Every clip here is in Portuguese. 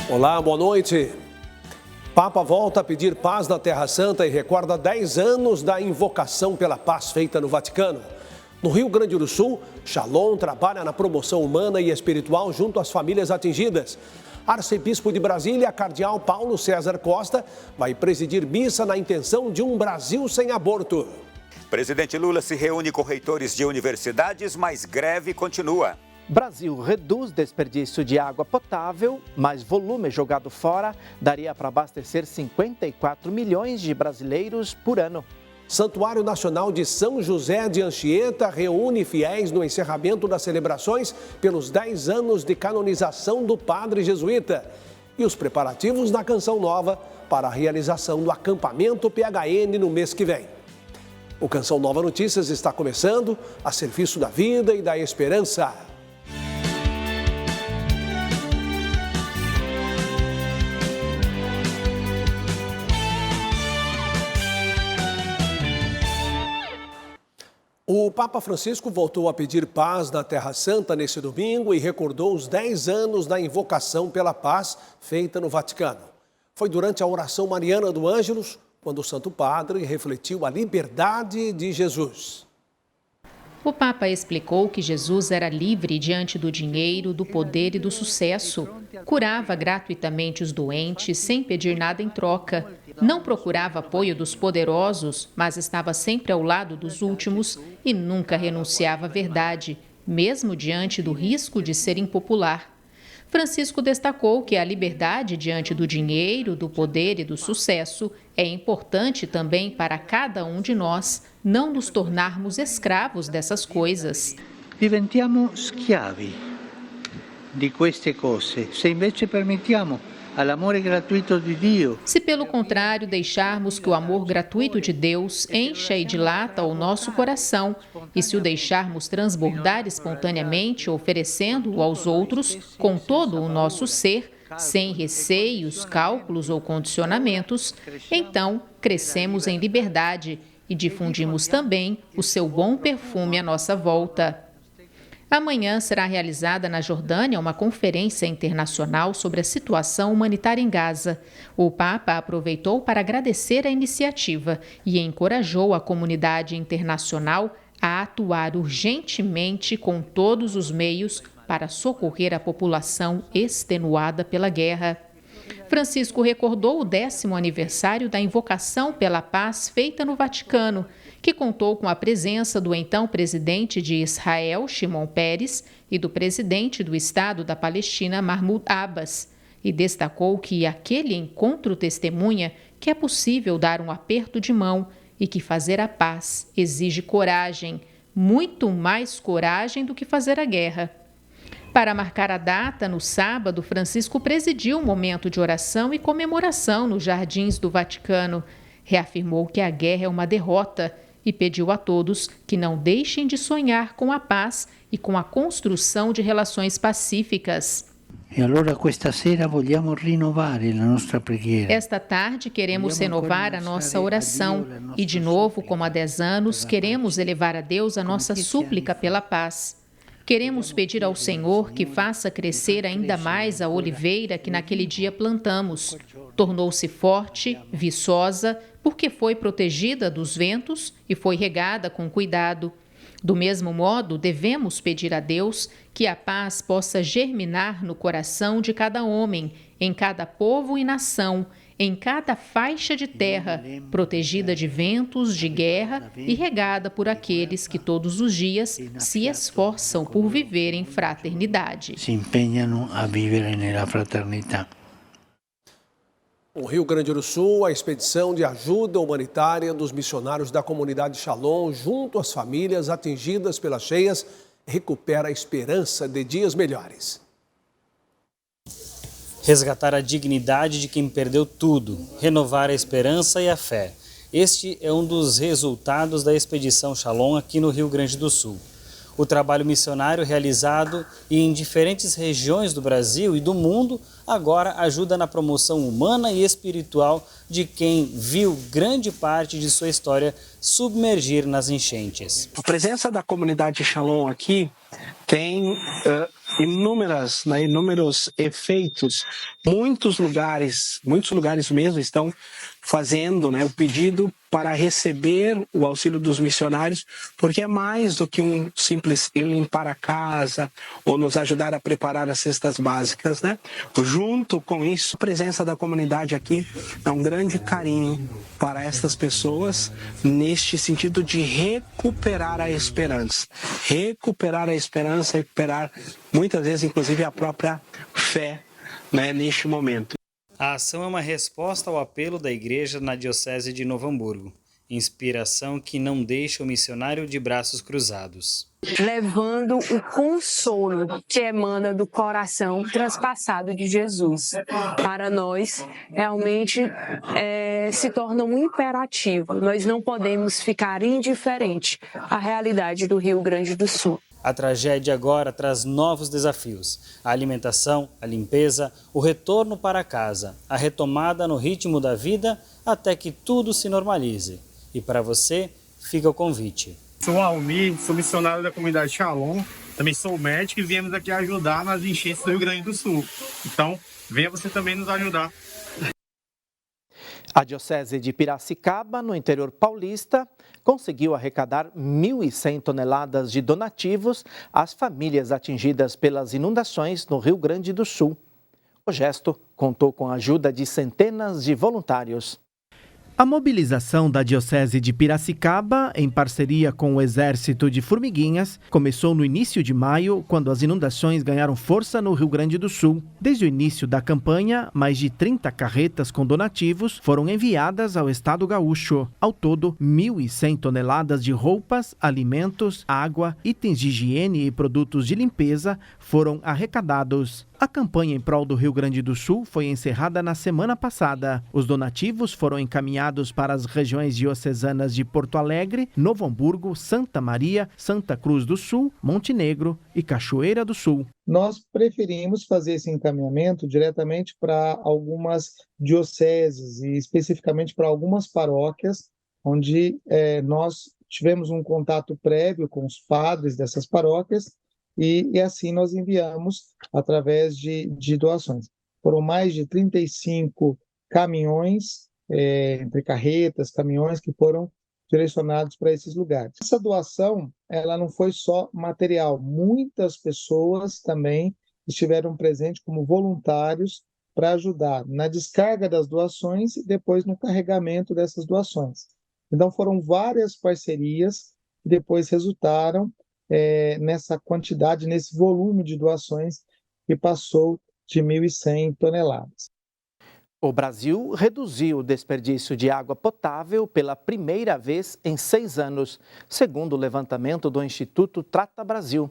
Olá, boa noite. Papa volta a pedir paz na Terra Santa e recorda 10 anos da invocação pela paz feita no Vaticano. No Rio Grande do Sul, Shalom trabalha na promoção humana e espiritual junto às famílias atingidas. Arcebispo de Brasília, cardeal Paulo César Costa, vai presidir missa na intenção de um Brasil sem aborto. Presidente Lula se reúne com reitores de universidades, mas greve continua. Brasil reduz desperdício de água potável, mas volume jogado fora daria para abastecer 54 milhões de brasileiros por ano. Santuário Nacional de São José de Anchieta reúne fiéis no encerramento das celebrações pelos 10 anos de canonização do padre jesuíta. E os preparativos da Canção Nova para a realização do acampamento PHN no mês que vem. O Canção Nova Notícias está começando a serviço da vida e da esperança. O Papa Francisco voltou a pedir paz na Terra Santa nesse domingo e recordou os 10 anos da invocação pela paz feita no Vaticano. Foi durante a oração mariana do Ângelus, quando o Santo Padre refletiu a liberdade de Jesus. O Papa explicou que Jesus era livre diante do dinheiro, do poder e do sucesso. Curava gratuitamente os doentes, sem pedir nada em troca. Não procurava apoio dos poderosos, mas estava sempre ao lado dos últimos e nunca renunciava à verdade, mesmo diante do risco de ser impopular. Francisco destacou que a liberdade diante do dinheiro, do poder e do sucesso é importante também para cada um de nós não nos tornarmos escravos dessas coisas. Diventiamo schiavi di queste cose, se invece permettiamo all'amore gratuito di Dio. Se pelo contrário deixarmos que o amor gratuito de Deus encha e dilata o nosso coração, e se o deixarmos transbordar espontaneamente, oferecendo-o aos outros com todo o nosso ser, sem receios, cálculos ou condicionamentos, então crescemos em liberdade e difundimos também o seu bom perfume à nossa volta. Amanhã será realizada na Jordânia uma conferência internacional sobre a situação humanitária em Gaza. O Papa aproveitou para agradecer a iniciativa e encorajou a comunidade internacional a atuar urgentemente com todos os meios para socorrer a população extenuada pela guerra. Francisco recordou o 10º aniversário da invocação pela paz feita no Vaticano, que contou com a presença do então presidente de Israel, Shimon Peres, e do presidente do Estado da Palestina, Mahmoud Abbas, e destacou que aquele encontro testemunha que é possível dar um aperto de mão e que fazer a paz exige coragem, muito mais coragem do que fazer a guerra. Para marcar a data, no sábado, Francisco presidiu um momento de oração e comemoração nos jardins do Vaticano. Reafirmou que a guerra é uma derrota e pediu a todos que não deixem de sonhar com a paz e com a construção de relações pacíficas. E allora questa sera vogliamo rinnovare la nostra preghiera. Esta tarde queremos renovar a nossa oração e, de novo, como há 10 anos, queremos elevar a Deus a nossa súplica pela paz. Queremos pedir ao Senhor que faça crescer ainda mais a oliveira que naquele dia plantamos. Tornou-se forte, viçosa, porque foi protegida dos ventos e foi regada com cuidado. Do mesmo modo, devemos pedir a Deus que a paz possa germinar no coração de cada homem, em cada povo e nação, em cada faixa de terra, protegida de ventos, de guerra e regada por aqueles que todos os dias se esforçam por viver em fraternidade. Se impegnano a vivere nella fraternità. No Rio Grande do Sul, a expedição de ajuda humanitária dos missionários da comunidade Shalom, junto às famílias atingidas pelas cheias, recupera a esperança de dias melhores. Resgatar a dignidade de quem perdeu tudo, renovar a esperança e a fé. Este é um dos resultados da expedição Shalom aqui no Rio Grande do Sul. O trabalho missionário realizado em diferentes regiões do Brasil e do mundo agora ajuda na promoção humana e espiritual de quem viu grande parte de sua história submergir nas enchentes. A presença da comunidade Shalom aqui tem inúmeros efeitos. Muitos lugares mesmo estão fazendo, o pedido para receber o auxílio dos missionários, porque é mais do que um simples limpar a casa ou nos ajudar a preparar as cestas básicas, Junto com isso, a presença da comunidade aqui é um grande carinho para essas pessoas neste sentido de recuperar a esperança, recuperar muitas vezes, inclusive, a própria fé, neste momento. A ação é uma resposta ao apelo da igreja na Diocese de Novo Hamburgo. Inspiração que não deixa o missionário de braços cruzados. Levando o consolo que emana do coração transpassado de Jesus. Para nós, realmente se torna um imperativo. Nós não podemos ficar indiferentes à realidade do Rio Grande do Sul. A tragédia agora traz novos desafios. A alimentação, a limpeza, o retorno para casa, a retomada no ritmo da vida até que tudo se normalize. E para você, fica o convite. Sou Almir, sou missionário da comunidade Shalom, também sou médico e viemos aqui ajudar nas enchentes do Rio Grande do Sul. Então, venha você também nos ajudar. A Diocese de Piracicaba, no interior paulista, conseguiu arrecadar 1.100 toneladas de donativos às famílias atingidas pelas inundações no Rio Grande do Sul. O gesto contou com a ajuda de centenas de voluntários. A mobilização da Diocese de Piracicaba, em parceria com o Exército de Formiguinhas, começou no início de maio, quando as inundações ganharam força no Rio Grande do Sul. Desde o início da campanha, mais de 30 carretas com donativos foram enviadas ao estado gaúcho. Ao todo, 1.100 toneladas de roupas, alimentos, água, itens de higiene e produtos de limpeza foram arrecadados. A campanha em prol do Rio Grande do Sul foi encerrada na semana passada. Os donativos foram encaminhados para as regiões diocesanas de Porto Alegre, Novo Hamburgo, Santa Maria, Santa Cruz do Sul, Montenegro e Cachoeira do Sul. Nós preferimos fazer esse encaminhamento diretamente para algumas dioceses e especificamente para algumas paróquias, onde nós tivemos um contato prévio com os padres dessas paróquias e assim nós enviamos através de doações. Foram mais de 35 caminhões, entre carretas, caminhões que foram direcionados para esses lugares. Essa doação, ela não foi só material, muitas pessoas também estiveram presentes como voluntários para ajudar na descarga das doações e depois no carregamento dessas doações. Então foram várias parcerias que depois resultaram nessa quantidade, nesse volume de doações que passou de 1.100 toneladas. O Brasil reduziu o desperdício de água potável pela primeira vez em 6 anos, segundo o levantamento do Instituto Trata Brasil.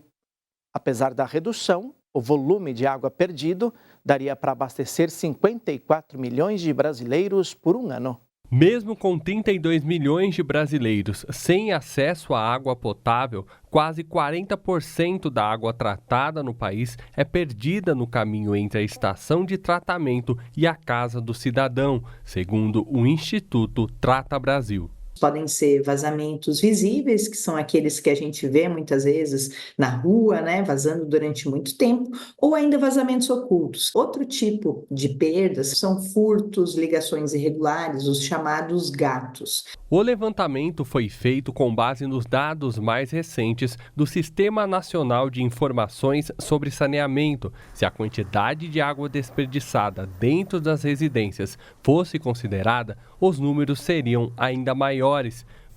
Apesar da redução, o volume de água perdido daria para abastecer 54 milhões de brasileiros por um ano. Mesmo com 32 milhões de brasileiros sem acesso à água potável, quase 40% da água tratada no país é perdida no caminho entre a estação de tratamento e a casa do cidadão, segundo o Instituto Trata Brasil. Podem ser vazamentos visíveis, que são aqueles que a gente vê muitas vezes na rua, vazando durante muito tempo, ou ainda vazamentos ocultos. Outro tipo de perdas são furtos, ligações irregulares, os chamados gatos. O levantamento foi feito com base nos dados mais recentes do Sistema Nacional de Informações sobre Saneamento. Se a quantidade de água desperdiçada dentro das residências fosse considerada, os números seriam ainda maiores.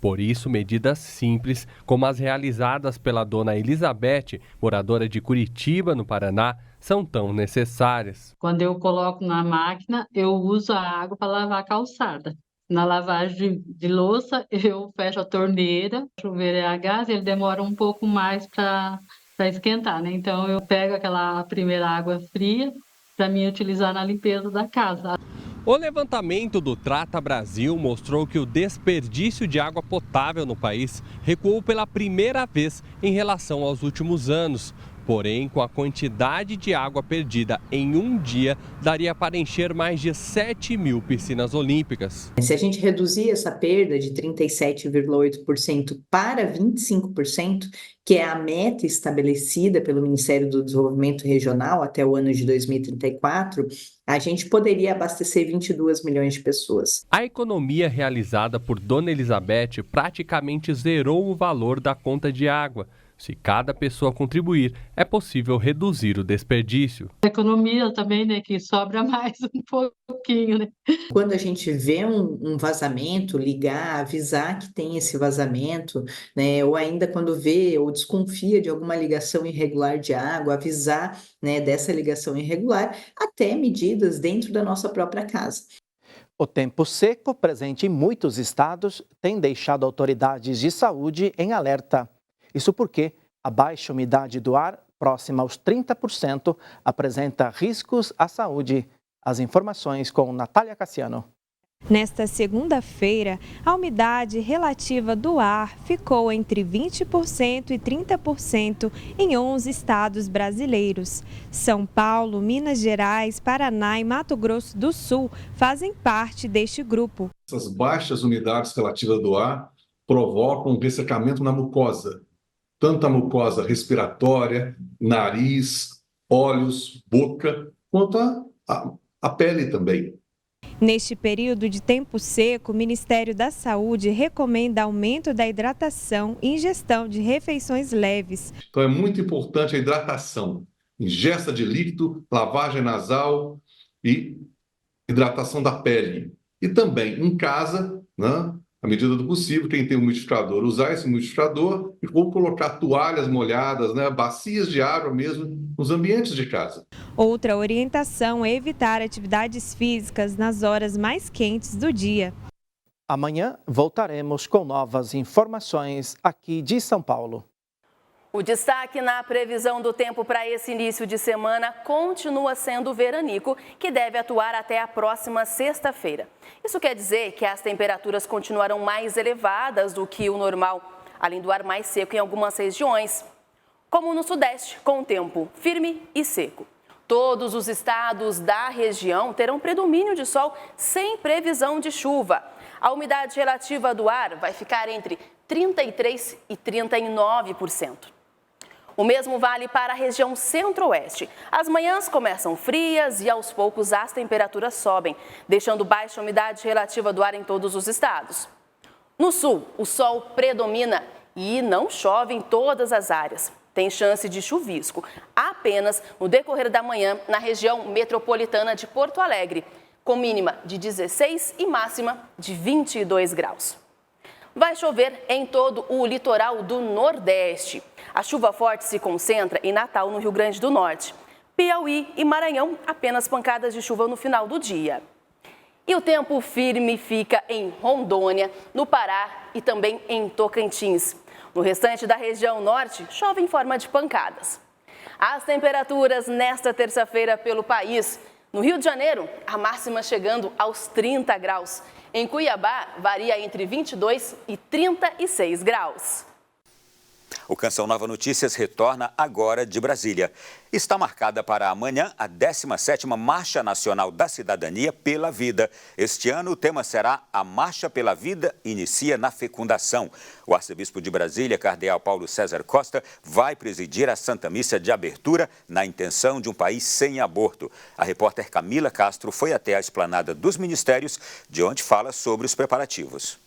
Por isso, medidas simples, como as realizadas pela dona Elizabeth, moradora de Curitiba, no Paraná, são tão necessárias. Quando eu coloco na máquina, eu uso a água para lavar a calçada. Na lavagem de louça, eu fecho a torneira. O chuveiro é a gás, ele demora um pouco mais para esquentar, Então, eu pego aquela primeira água fria para mim utilizar na limpeza da casa. O levantamento do Trata Brasil mostrou que o desperdício de água potável no país recuou pela primeira vez em relação aos últimos anos. Porém, com a quantidade de água perdida em um dia, daria para encher mais de 7.000 piscinas olímpicas. Se a gente reduzir essa perda de 37,8% para 25%, que é a meta estabelecida pelo Ministério do Desenvolvimento Regional até o ano de 2034, a gente poderia abastecer 22 milhões de pessoas. A economia realizada por Dona Elizabeth praticamente zerou o valor da conta de água. Se cada pessoa contribuir, é possível reduzir o desperdício. A economia também, né, que sobra mais um pouquinho, né? Quando a gente vê um vazamento, ligar, avisar que tem esse vazamento, né, ou ainda quando vê ou desconfia de alguma ligação irregular de água, avisar, né, dessa ligação irregular, até medidas dentro da nossa própria casa. O tempo seco, presente em muitos estados, tem deixado autoridades de saúde em alerta. Isso porque a baixa umidade do ar, próxima aos 30%, apresenta riscos à saúde. As informações com Natália Cassiano. Nesta segunda-feira, a umidade relativa do ar ficou entre 20% e 30% em 11 estados brasileiros. São Paulo, Minas Gerais, Paraná e Mato Grosso do Sul fazem parte deste grupo. Essas baixas umidades relativas do ar provocam um ressecamento na mucosa, tanto a mucosa respiratória, nariz, olhos, boca, quanto a pele também. Neste período de tempo seco, o Ministério da Saúde recomenda aumento da hidratação e ingestão de refeições leves. Então é muito importante a hidratação, ingesta de líquido, lavagem nasal e hidratação da pele. E também em casa, né, à medida do possível, quem tem um umidificador, usar esse umidificador ou colocar toalhas molhadas, né, bacias de água mesmo nos ambientes de casa. Outra orientação é evitar atividades físicas nas horas mais quentes do dia. Amanhã voltaremos com novas informações aqui de São Paulo. O destaque na previsão do tempo para esse início de semana continua sendo o veranico, que deve atuar até a próxima sexta-feira. Isso quer dizer que as temperaturas continuarão mais elevadas do que o normal, além do ar mais seco em algumas regiões, como no Sudeste, com o tempo firme e seco. Todos os estados da região terão predomínio de sol sem previsão de chuva. A umidade relativa do ar vai ficar entre 33% e 39%. O mesmo vale para a região centro-oeste. As manhãs começam frias e aos poucos as temperaturas sobem, deixando baixa umidade relativa do ar em todos os estados. No sul, o sol predomina e não chove em todas as áreas. Tem chance de chuvisco apenas no decorrer da manhã na região metropolitana de Porto Alegre, com mínima de 16 e máxima de 22 graus. Vai chover em todo o litoral do Nordeste. A chuva forte se concentra em Natal, no Rio Grande do Norte. Piauí e Maranhão, apenas pancadas de chuva no final do dia. E o tempo firme fica em Rondônia, no Pará e também em Tocantins. No restante da região norte, chove em forma de pancadas. As temperaturas nesta terça-feira pelo país. No Rio de Janeiro, a máxima chegando aos 30 graus. Em Cuiabá, varia entre 22 e 36 graus. O Canção Nova Notícias retorna agora de Brasília. Está marcada para amanhã a 17ª Marcha Nacional da Cidadania pela Vida. Este ano o tema será A Marcha pela Vida inicia na fecundação. O arcebispo de Brasília, cardeal Paulo César Costa, vai presidir a Santa Missa de abertura na intenção de um país sem aborto. A repórter Camila Castro foi até a esplanada dos ministérios, de onde fala sobre os preparativos.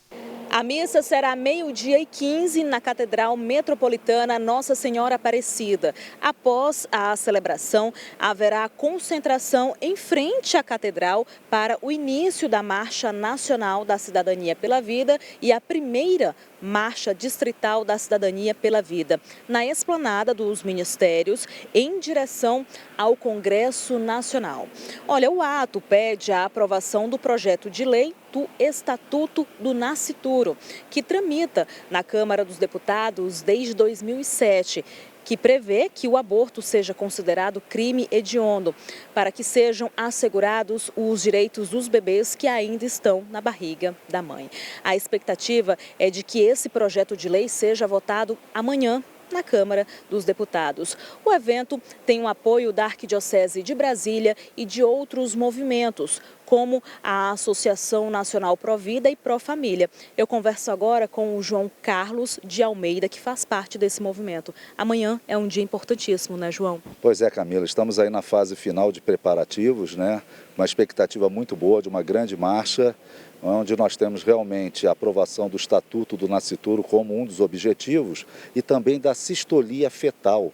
A missa será 12h15 na Catedral Metropolitana Nossa Senhora Aparecida. Após a celebração, haverá concentração em frente à Catedral para o início da Marcha Nacional da Cidadania pela Vida e a primeira Marcha Distrital da Cidadania pela Vida, na esplanada dos ministérios, em direção ao Congresso Nacional. Olha, o ato pede a aprovação do projeto de lei do Estatuto do Nascituro, que tramita na Câmara dos Deputados desde 2007, que prevê que o aborto seja considerado crime hediondo, para que sejam assegurados os direitos dos bebês que ainda estão na barriga da mãe. A expectativa é de que esse projeto de lei seja votado amanhã, na Câmara dos Deputados. O evento tem o apoio da Arquidiocese de Brasília e de outros movimentos, como a Associação Nacional Pro Vida e Pro Família. Eu converso agora com o João Carlos de Almeida, que faz parte desse movimento. Amanhã é um dia importantíssimo, né, João? Pois é, Camila, estamos aí na fase final de preparativos, né? Uma expectativa muito boa de uma grande marcha, onde nós temos realmente a aprovação do Estatuto do Nascituro como um dos objetivos e também da sistolia fetal,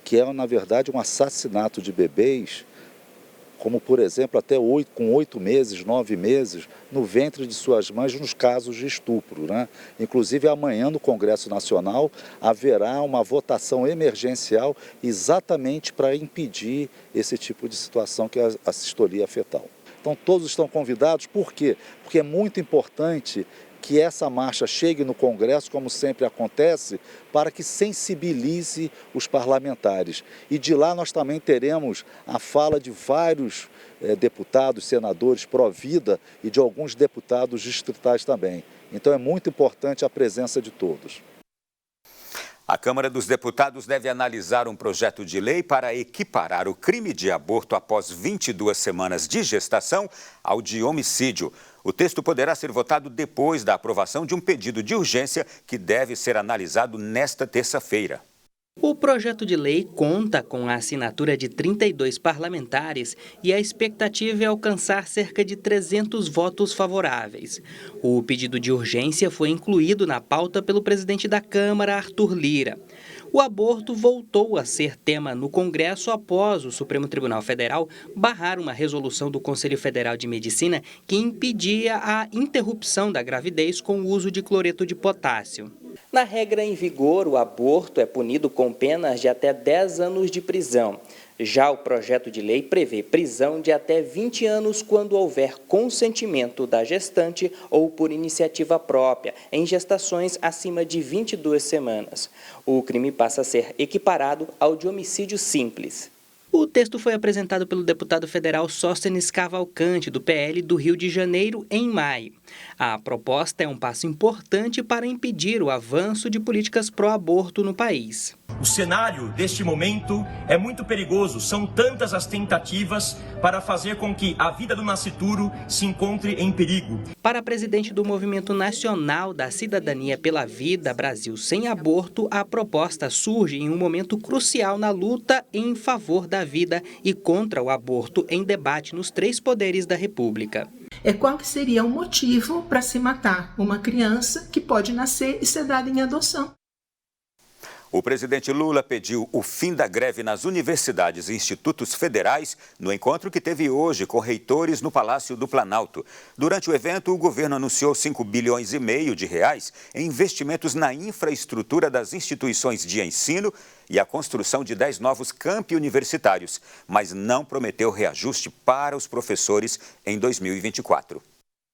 que é, na verdade, um assassinato de bebês, como, por exemplo, até 8 meses, 9 meses, no ventre de suas mães, nos casos de estupro, né? Inclusive, amanhã, no Congresso Nacional, haverá uma votação emergencial exatamente para impedir esse tipo de situação, que é a sistolia fetal. Então, todos estão convidados. Por quê? Porque é muito importante que essa marcha chegue no Congresso, como sempre acontece, para que sensibilize os parlamentares. E de lá nós também teremos a fala de vários deputados, senadores pró-vida e de alguns deputados distritais também. Então é muito importante a presença de todos. A Câmara dos Deputados deve analisar um projeto de lei para equiparar o crime de aborto após 22 semanas de gestação ao de homicídio. O texto poderá ser votado depois da aprovação de um pedido de urgência que deve ser analisado nesta terça-feira. O projeto de lei conta com a assinatura de 32 parlamentares e a expectativa é alcançar cerca de 300 votos favoráveis. O pedido de urgência foi incluído na pauta pelo presidente da Câmara, Arthur Lira. O aborto voltou a ser tema no Congresso após o Supremo Tribunal Federal barrar uma resolução do Conselho Federal de Medicina que impedia a interrupção da gravidez com o uso de cloreto de potássio. Na regra em vigor, o aborto é punido com penas de até 10 anos de prisão. Já o projeto de lei prevê prisão de até 20 anos quando houver consentimento da gestante ou por iniciativa própria, em gestações acima de 22 semanas. O crime passa a ser equiparado ao de homicídio simples. O texto foi apresentado pelo deputado federal Sóstenes Cavalcante, do PL do Rio de Janeiro, em maio. A proposta é um passo importante para impedir o avanço de políticas pró-aborto no país. O cenário deste momento é muito perigoso. São tantas as tentativas para fazer com que a vida do nascituro se encontre em perigo. Para a presidente do Movimento Nacional da Cidadania pela Vida, Brasil Sem Aborto, a proposta surge em um momento crucial na luta em favor da vida e contra o aborto em debate nos 3 poderes da República. Qual que seria o motivo para se matar uma criança que pode nascer e ser dada em adoção? O presidente Lula pediu o fim da greve nas universidades e institutos federais no encontro que teve hoje com reitores no Palácio do Planalto. Durante o evento, o governo anunciou 5,5 bilhões de reais em investimentos na infraestrutura das instituições de ensino e a construção de 10 novos campi universitários, mas não prometeu reajuste para os professores em 2024.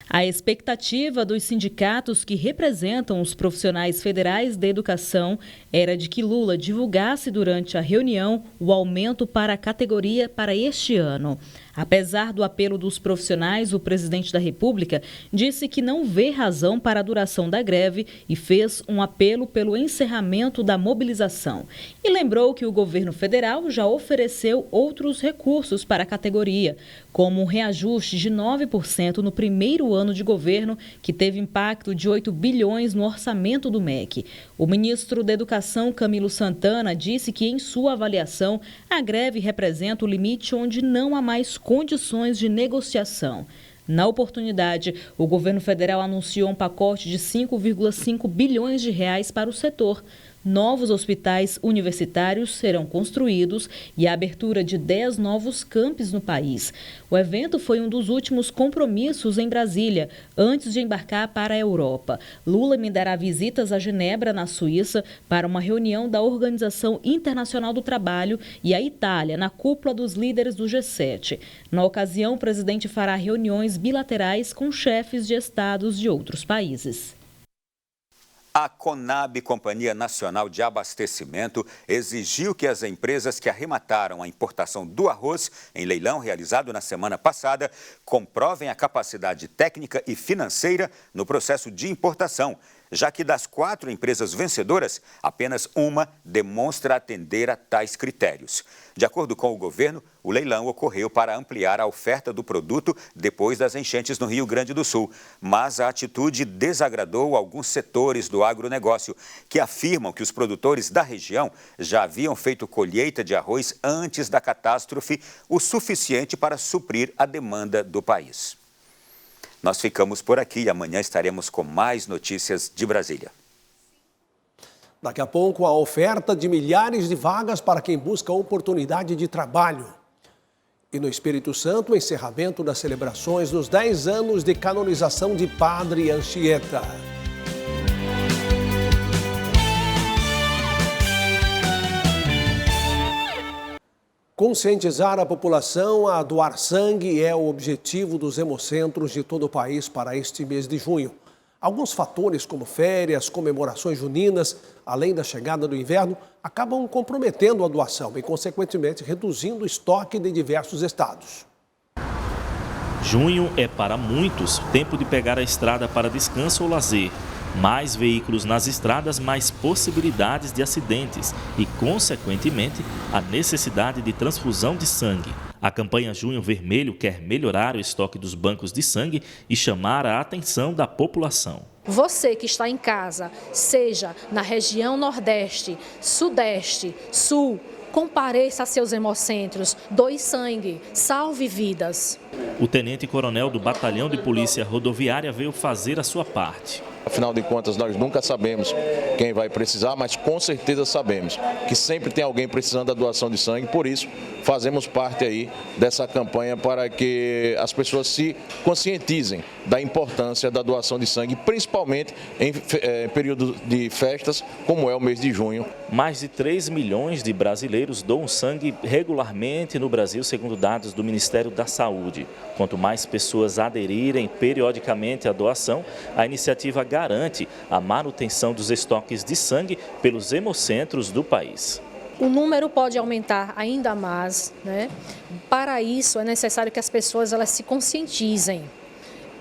A expectativa dos sindicatos que representam os profissionais federais da educação era de que Lula divulgasse durante a reunião o aumento para a categoria para este ano. Apesar do apelo dos profissionais, o presidente da República disse que não vê razão para a duração da greve e fez um apelo pelo encerramento da mobilização. E lembrou que o governo federal já ofereceu outros recursos para a categoria, como um reajuste de 9% no primeiro ano de governo, que teve impacto de 8 bilhões no orçamento do MEC. O ministro da Educação, Camilo Santana, disse que, em sua avaliação, a greve representa o limite onde não há mais condições de negociação. Na oportunidade, o governo federal anunciou um pacote de 5,5 bilhões de reais para o setor. Novos hospitais universitários serão construídos e a abertura de 10 novos campos no país. O evento foi um dos últimos compromissos em Brasília, antes de embarcar para a Europa. Lula emendará visitas a Genebra, na Suíça, para uma reunião da Organização Internacional do Trabalho e a Itália, na cúpula dos líderes do G7. Na ocasião, o presidente fará reuniões bilaterais com chefes de estados de outros países. A Conab, Companhia Nacional de Abastecimento, exigiu que as empresas que arremataram a importação do arroz em leilão realizado na semana passada comprovem a capacidade técnica e financeira no processo de importação, já que das 4 empresas vencedoras, apenas uma demonstra atender a tais critérios. De acordo com o governo, o leilão ocorreu para ampliar a oferta do produto depois das enchentes no Rio Grande do Sul. Mas a atitude desagradou alguns setores do agronegócio, que afirmam que os produtores da região já haviam feito colheita de arroz antes da catástrofe, o suficiente para suprir a demanda do país. Nós ficamos por aqui e amanhã estaremos com mais notícias de Brasília. Daqui a pouco, a oferta de milhares de vagas para quem busca oportunidade de trabalho. E no Espírito Santo, o encerramento das celebrações dos 10 anos de canonização de Padre Anchieta. Conscientizar a população a doar sangue é o objetivo dos hemocentros de todo o país para este mês de junho. Alguns fatores, como férias, comemorações juninas, além da chegada do inverno, acabam comprometendo a doação e, consequentemente, reduzindo o estoque de diversos estados. Junho é, para muitos, tempo de pegar a estrada para descanso ou lazer. Mais veículos nas estradas, mais possibilidades de acidentes e, consequentemente, a necessidade de transfusão de sangue. A campanha Junho Vermelho quer melhorar o estoque dos bancos de sangue e chamar a atenção da população. Você que está em casa, seja na região Nordeste, Sudeste, Sul, compareça a seus hemocentros, doe sangue, salve vidas. O tenente-coronel do Batalhão de Polícia Rodoviária veio fazer a sua parte. Afinal de contas, nós nunca sabemos quem vai precisar, mas com certeza sabemos que sempre tem alguém precisando da doação de sangue. Por isso, fazemos parte aí dessa campanha para que as pessoas se conscientizem da importância da doação de sangue, principalmente em período de festas, como é o mês de junho. Mais de 3 milhões de brasileiros doam sangue regularmente no Brasil, segundo dados do Ministério da Saúde. Quanto mais pessoas aderirem periodicamente à doação, a iniciativa garante a manutenção dos estoques de sangue pelos hemocentros do país. O número pode aumentar ainda mais, né? Para isso é necessário que as pessoas elas se conscientizem,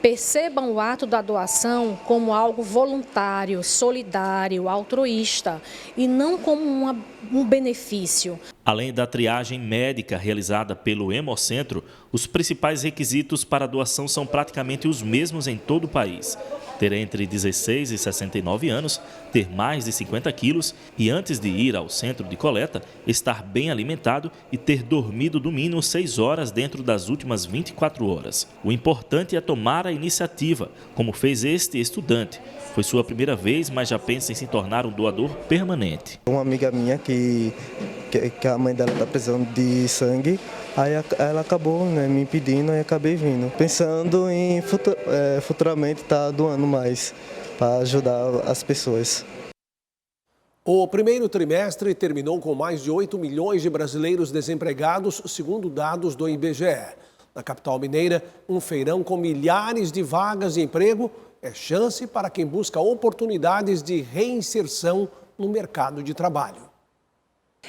percebam o ato da doação como algo voluntário, solidário, altruísta e não como um benefício. Além da triagem médica realizada pelo Hemocentro, os principais requisitos para a doação são praticamente os mesmos em todo o país. Ter entre 16 e 69 anos, ter mais de 50 quilos e, antes de ir ao centro de coleta, estar bem alimentado e ter dormido no mínimo 6 horas dentro das últimas 24 horas. O importante é tomar a iniciativa, como fez este estudante. Foi sua primeira vez, mas já pensa em se tornar um doador permanente. Uma amiga minha que a mãe dela está precisando de sangue, aí ela acabou me pedindo e acabei vindo. Pensando em futuramente estar doando mais para ajudar as pessoas. O primeiro trimestre terminou com mais de 8 milhões de brasileiros desempregados, segundo dados do IBGE. Na capital mineira, um feirão com milhares de vagas de emprego é chance para quem busca oportunidades de reinserção no mercado de trabalho.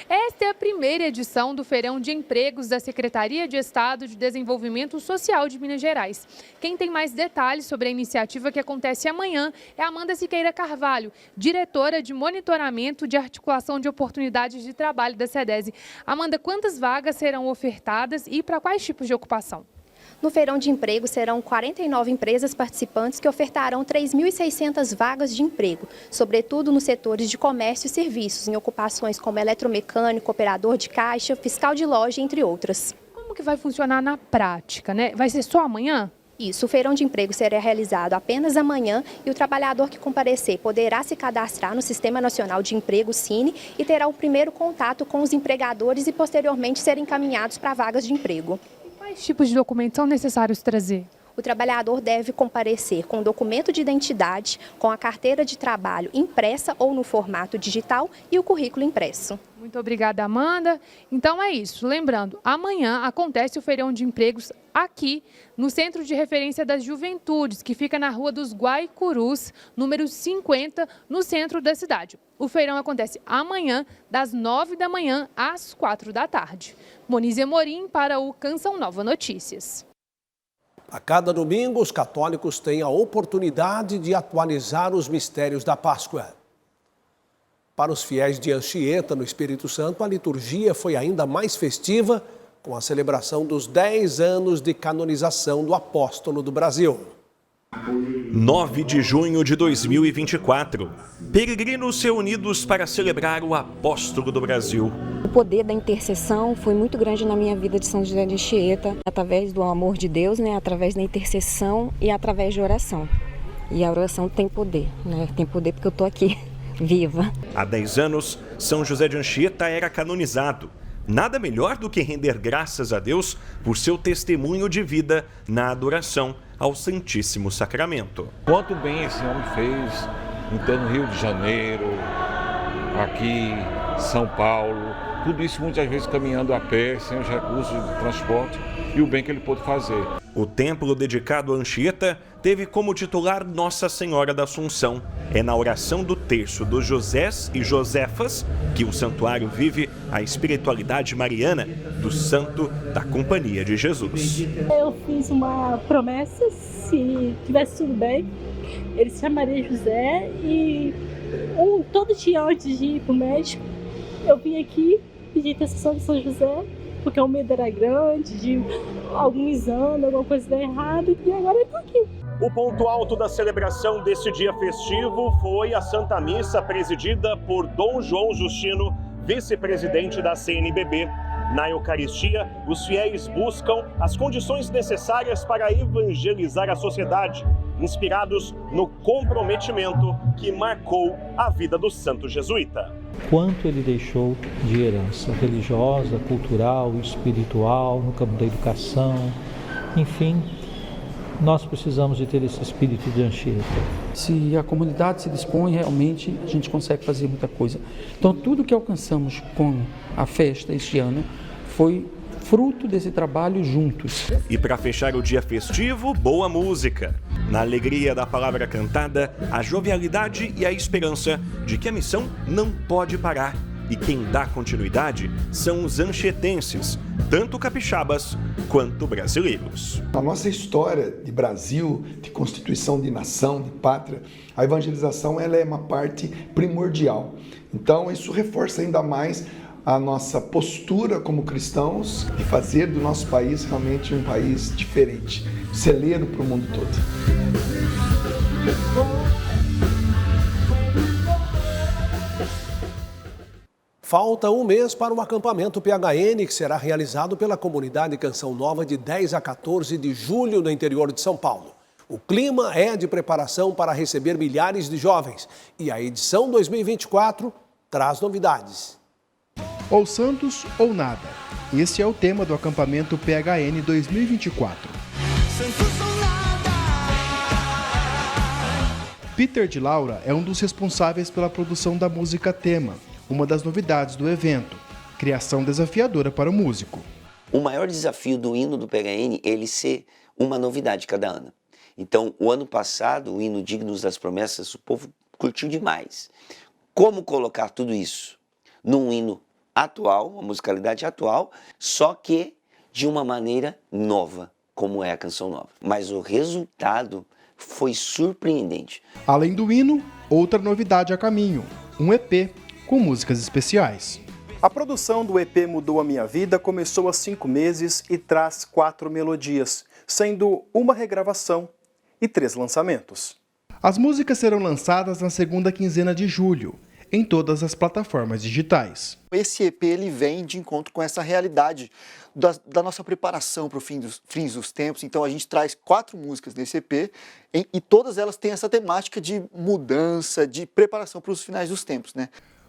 Esta é a primeira edição do Feirão de Empregos da Secretaria de Estado de Desenvolvimento Social de Minas Gerais. Quem tem mais detalhes sobre a iniciativa que acontece amanhã é Amanda Siqueira Carvalho, diretora de monitoramento de articulação de oportunidades de trabalho da SEDESE. Amanda, quantas vagas serão ofertadas e para quais tipos de ocupação? No Feirão de Emprego serão 49 empresas participantes que ofertarão 3.600 vagas de emprego, sobretudo nos setores de comércio e serviços, em ocupações como eletromecânico, operador de caixa, fiscal de loja, entre outras. Como que vai funcionar na prática, né? Vai ser só amanhã? Isso, o Feirão de Emprego será realizado apenas amanhã e o trabalhador que comparecer poderá se cadastrar no Sistema Nacional de Emprego, SINE, e terá o primeiro contato com os empregadores e posteriormente ser encaminhados para vagas de emprego. Quais tipos de documentos são necessários trazer? O trabalhador deve comparecer com documento de identidade, com a carteira de trabalho impressa ou no formato digital e o currículo impresso. Muito obrigada, Amanda. Então é isso. Lembrando, amanhã acontece o Feirão de Empregos aqui no Centro de Referência das Juventudes, que fica na Rua dos Guaicurus, número 50, no centro da cidade. O feirão acontece amanhã, das 9 da manhã às 4 da tarde. Monize Amorim para o Canção Nova Notícias. A cada domingo, os católicos têm a oportunidade de atualizar os mistérios da Páscoa. Para os fiéis de Anchieta, no Espírito Santo, a liturgia foi ainda mais festiva com a celebração dos 10 anos de canonização do apóstolo do Brasil. 9 de junho de 2024. Peregrinos reunidos para celebrar o apóstolo do Brasil. O poder da intercessão foi muito grande na minha vida de São José de Anchieta, através do amor de Deus, através da intercessão e através de oração. E a oração tem poder, Tem poder porque eu estou aqui, viva. Há 10 anos, São José de Anchieta era canonizado. Nada melhor do que render graças a Deus por seu testemunho de vida na adoração ao Santíssimo Sacramento. Quanto bem esse homem fez, então no Rio de Janeiro, aqui, São Paulo, tudo isso muitas vezes caminhando a pé, sem os recursos de transporte e o bem que ele pôde fazer. O templo dedicado a Anchieta teve como titular Nossa Senhora da Assunção. É na oração do terço dos Josés e Josefas que o santuário vive a espiritualidade mariana do santo da Companhia de Jesus. Eu fiz uma promessa, se tivesse tudo bem, ele se chamaria José e todo dia antes de ir para o médico, eu vim aqui pedir intercessão de São José, porque o medo era grande, de algum exame, alguma coisa dar errado, e agora eu estou aqui. O ponto alto da celebração desse dia festivo foi a Santa Missa presidida por Dom João Justino, vice-presidente da CNBB. Na Eucaristia, os fiéis buscam as condições necessárias para evangelizar a sociedade, inspirados no comprometimento que marcou a vida do santo jesuíta. Quanto ele deixou de herança religiosa, cultural, espiritual, no campo da educação, enfim, nós precisamos de ter esse espírito de Anchieta. Se a comunidade se dispõe, realmente a gente consegue fazer muita coisa. Então tudo que alcançamos com a festa este ano foi fruto desse trabalho juntos. E para fechar o dia festivo, boa música. Na alegria da palavra cantada, a jovialidade e a esperança de que a missão não pode parar. E quem dá continuidade são os anchietenses, tanto capixabas quanto brasileiros. A nossa história de Brasil, de constituição de nação, de pátria, a evangelização ela é uma parte primordial. Então isso reforça ainda mais a nossa postura como cristãos de fazer do nosso país realmente um país diferente, celeiro para o mundo todo. Falta um mês para o acampamento PHN, que será realizado pela comunidade Canção Nova de 10 a 14 de julho no interior de São Paulo. O clima é de preparação para receber milhares de jovens e a edição 2024 traz novidades. Ou Santos ou nada. Esse é o tema do acampamento PHN 2024. Peter de Laura é um dos responsáveis pela produção da música tema, uma das novidades do evento, criação desafiadora para o músico. O maior desafio do hino do PHN é ele ser uma novidade cada ano. Então, o ano passado, o hino Dignos das Promessas, o povo curtiu demais. Como colocar tudo isso num hino atual, uma musicalidade atual, só que de uma maneira nova, como é a Canção Nova. Mas o resultado foi surpreendente. Além do hino, outra novidade a caminho, um EP com músicas especiais. A produção do EP Mudou a Minha Vida começou há 5 meses e traz 4 melodias, sendo uma regravação e 3 lançamentos. As músicas serão lançadas na segunda quinzena de julho, em todas as plataformas digitais. Esse EP ele vem de encontro com essa realidade da nossa preparação para o fins dos tempos. Então a gente traz 4 músicas nesse EP e todas elas têm essa temática de mudança, de preparação para os finais dos tempos, né?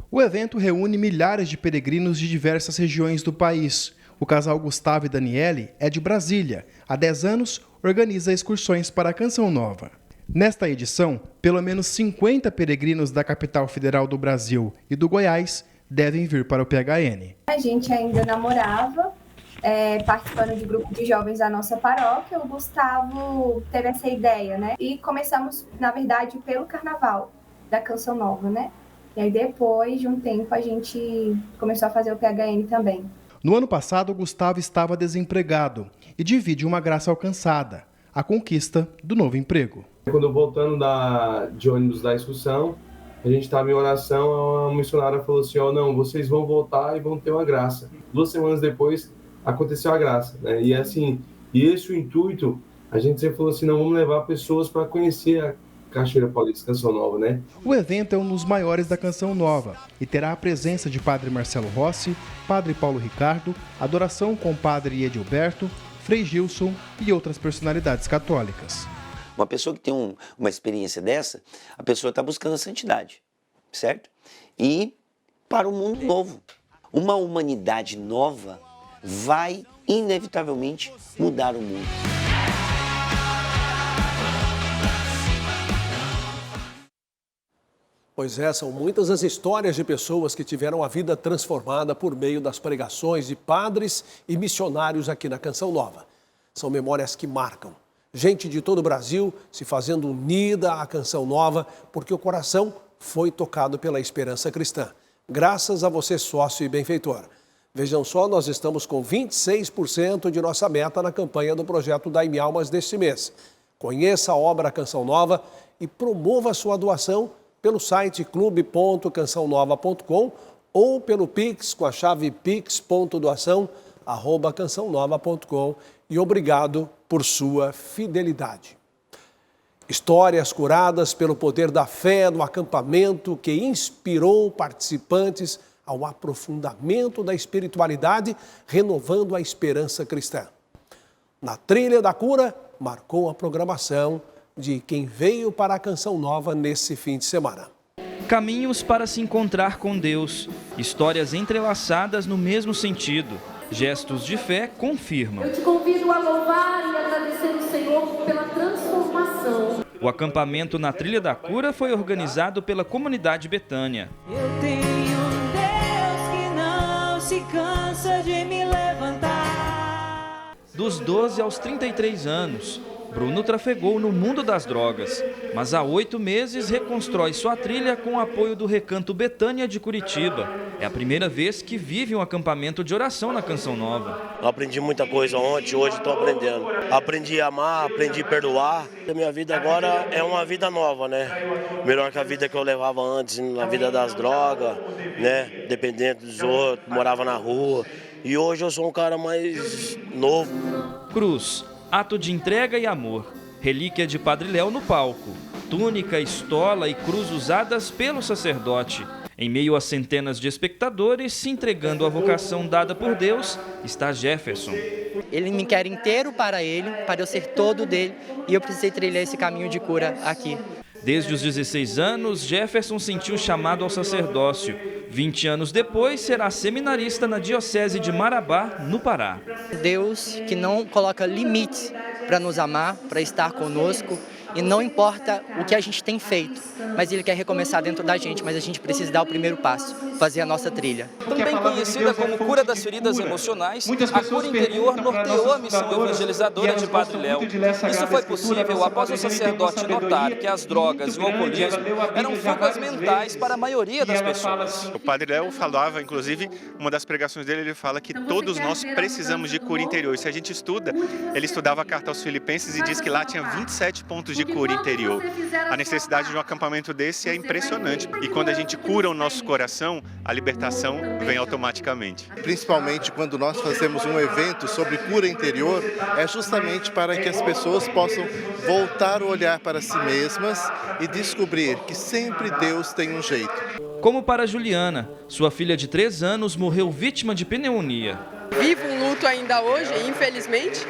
O evento reúne milhares de peregrinos de diversas regiões do país. O casal Gustavo e Daniele é de Brasília. Há 10 anos, organiza excursões para a Canção Nova. Nesta edição, pelo menos 50 peregrinos da capital federal do Brasil e do Goiás devem vir para o PHN. A gente ainda namorava, participando de grupo de jovens da nossa paróquia. O Gustavo teve essa ideia, né? E começamos, na verdade, pelo carnaval da Canção Nova, né? E aí depois de um tempo a gente começou a fazer o PHN também. No ano passado, o Gustavo estava desempregado e divide uma graça alcançada. a conquista do novo emprego. Quando voltando de ônibus da excursão, a gente estava em oração, a missionária falou assim, não, vocês vão voltar e vão ter uma graça. 2 semanas depois, aconteceu a graça, né? E assim, esse o intuito, a gente sempre falou assim, não, vamos levar pessoas para conhecer a Cachoeira Paulista Canção Nova, né? O evento é um dos maiores da Canção Nova e terá a presença de Padre Marcelo Rossi, Padre Paulo Ricardo, adoração com Padre Edilberto, Frei Gilson e outras personalidades católicas. Uma pessoa que tem uma experiência dessa, a pessoa está buscando a santidade, certo? E para um mundo novo. Uma humanidade nova vai, inevitavelmente, mudar o mundo. Pois é, são muitas as histórias de pessoas que tiveram a vida transformada por meio das pregações de padres e missionários aqui na Canção Nova. São memórias que marcam. Gente de todo o Brasil se fazendo unida à Canção Nova, porque o coração foi tocado pela esperança cristã. Graças a você, sócio e benfeitor. Vejam só, nós estamos com 26% de nossa meta na campanha do projeto Dai-me Almas deste mês. Conheça a obra Canção Nova e promova a sua doação pelo site clube.cançãonova.com ou pelo Pix com a chave pix.doação@cançãonova.com. E obrigado por sua fidelidade. Histórias curadas pelo poder da fé no acampamento que inspirou participantes ao aprofundamento da espiritualidade, renovando a esperança cristã. Na Trilha da Cura, marcou a programação de quem veio para a Canção Nova nesse fim de semana. Caminhos para se encontrar com Deus, histórias entrelaçadas no mesmo sentido. Gestos de fé confirmam. Eu te convido a louvar e agradecer o Senhor pela transformação. O acampamento na Trilha da Cura foi organizado pela comunidade Betânia. Eu tenho um Deus que não se cansa de me levantar. Dos 12 aos 33 anos, Bruno trafegou no mundo das drogas, mas há 8 meses reconstrói sua trilha com o apoio do Recanto Betânia de Curitiba. É a primeira vez que vive um acampamento de oração na Canção Nova. Eu aprendi muita coisa ontem, hoje estou aprendendo. Aprendi a amar, aprendi a perdoar. A minha vida agora é uma vida nova, né? Melhor que a vida que eu levava antes, na vida das drogas, né? Dependendo dos outros, morava na rua. E hoje eu sou um cara mais novo. Cruz, ato de entrega e amor. Relíquia de Padre Léo no palco. Túnica, estola e cruz usadas pelo sacerdote. Em meio a centenas de espectadores se entregando à vocação dada por Deus, está Jefferson. Ele me quer inteiro para ele, para eu ser todo dele, e eu precisei trilhar esse caminho de cura aqui. Desde os 16 anos, Jefferson sentiu chamado ao sacerdócio. 20 anos depois, será seminarista na Diocese de Marabá, no Pará. Deus que não coloca limites para nos amar, para estar conosco, e não importa o que a gente tem feito, mas Ele quer recomeçar dentro da gente, mas a gente precisa dar o primeiro passo, fazer a nossa trilha. Também conhecida como cura das feridas emocionais, a cura interior norteou a missão evangelizadora de Padre Léo. Isso foi possível após o sacerdote notar que as drogas e o alcoolismo eram fugas mentais para a maioria das pessoas. O Padre Léo falava, inclusive, uma das pregações dele, ele fala que todos nós precisamos de cura interior. E se a gente estuda, ele estudava a carta aos Filipenses e diz que lá tinha 27 pontos de cura interior. A necessidade de um acampamento desse é impressionante. E quando a gente cura o nosso coração, a libertação vem automaticamente. Principalmente quando nós fazemos um evento sobre cura interior, é justamente para que as pessoas possam voltar o olhar para si mesmas e descobrir que sempre Deus tem um jeito. Como para Juliana, sua filha de 3 anos morreu vítima de pneumonia. Vivo um luto ainda hoje, infelizmente.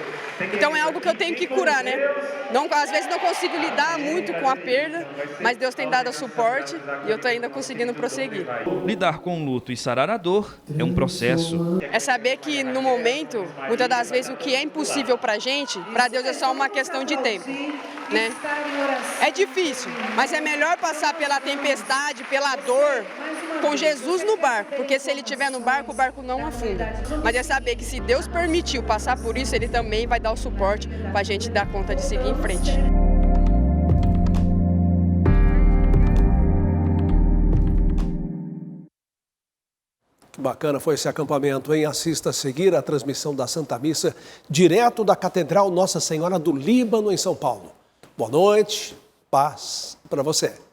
Então é algo que eu tenho que curar, né? Às vezes não consigo lidar muito com a perda, mas Deus tem dado suporte e eu estou ainda conseguindo prosseguir. Lidar com o luto e sarar a dor é um processo. É saber que no momento, muitas das vezes, o que é impossível para a gente, para Deus é só uma questão de tempo, né? É difícil, mas é melhor passar pela tempestade, pela dor, com Jesus no barco, porque se Ele estiver no barco, o barco não afunda. Mas é saber que se Deus permitiu passar por isso, Ele também vai dar o suporte para a gente dar conta de seguir em frente. Bacana foi esse acampamento, hein? Assista a seguir a transmissão da Santa Missa direto da Catedral Nossa Senhora do Líbano, em São Paulo. Boa noite, paz para você.